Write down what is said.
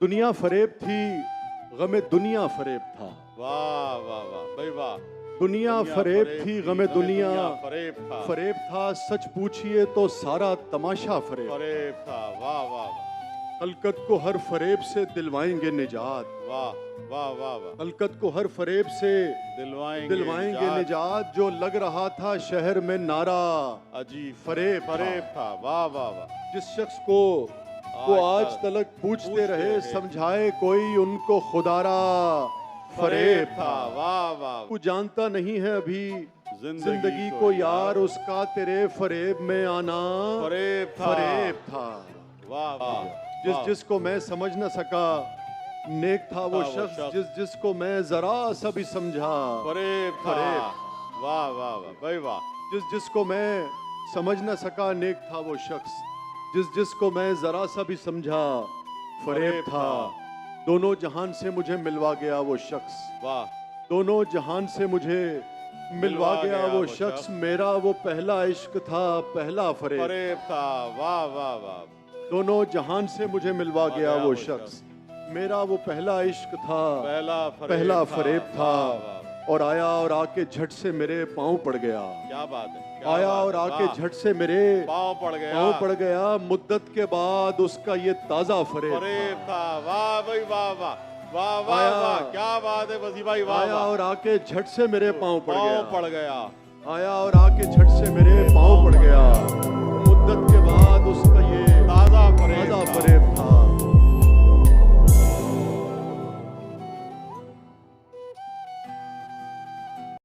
دنیا فریب تھی، غم دنیا فریب تھا. واہ واہ واہ بھائی واہ. دنیا فریب تھی، غم دنیا فریب تھا. فریب تھا. سچ پوچھئے تو سارا تماشا فریب. فریب تھا. واہ واہ واہ خلقت کو ہر فریب سے دلوائیں گے نجات. واہ واہ واہ واہ. خلقت کو ہر فریب سے دلوائیں گے نجات. جو لگ رہا تھا شہر میں نعرہ عجیب فریب فریب تھا. واہ واہ واہ. جس شخص کو وہ آج تلک پوچھتے رہے سمجھائے کوئی ان کو خدارا فریب تھا. واہ واہ. تو جانتا نہیں ہے ابھی زندگی کو یار اس کا تیرے فریب میں آنا فریب تھا. فریب تھا. واہ واہ. جس کو میں سمجھ نہ سکا نیک تھا وہ شخص. جس کو میں ذرا سا بھی سمجھا فریب تھا. واہ واہ واہ بھائی واہ. جس کو میں سمجھ نہ سکا نیک تھا وہ شخص. جس کو میں ذرا سا بھی سمجھا فریب تھا. دونوں جہان سے مجھے ملوا گیا وہ شخص. واہ. دونوں جہان سے مجھے ملوا گیا وہ شخص. میرا وہ پہلا عشق تھا پہلا فریب. فریب تھا. واہ واہ واہ. دونوں جہان سے مجھے ملوا گیا وہ شخص. میرا وہ پہلا عشق تھا پہلا فریب تھا. اور آیا اور آ کے جھٹ سے میرے پاؤں پڑ گیا. کیا بات ہے. آیا اور آ کے جھٹ سے میرے پاؤں پڑ گیا. مدت کے بعد اس کا یہ تازہ فریب تھا. واہ بھائی واہ واہ. واہ واہ واہ. کیا بات ہے وسیع بھائی. واہ. آیا اور آ کے جھٹ سے میرے پاؤں پڑ گیا. آیا اور آ کے جھٹ سے میرے پاؤں پڑ گیا.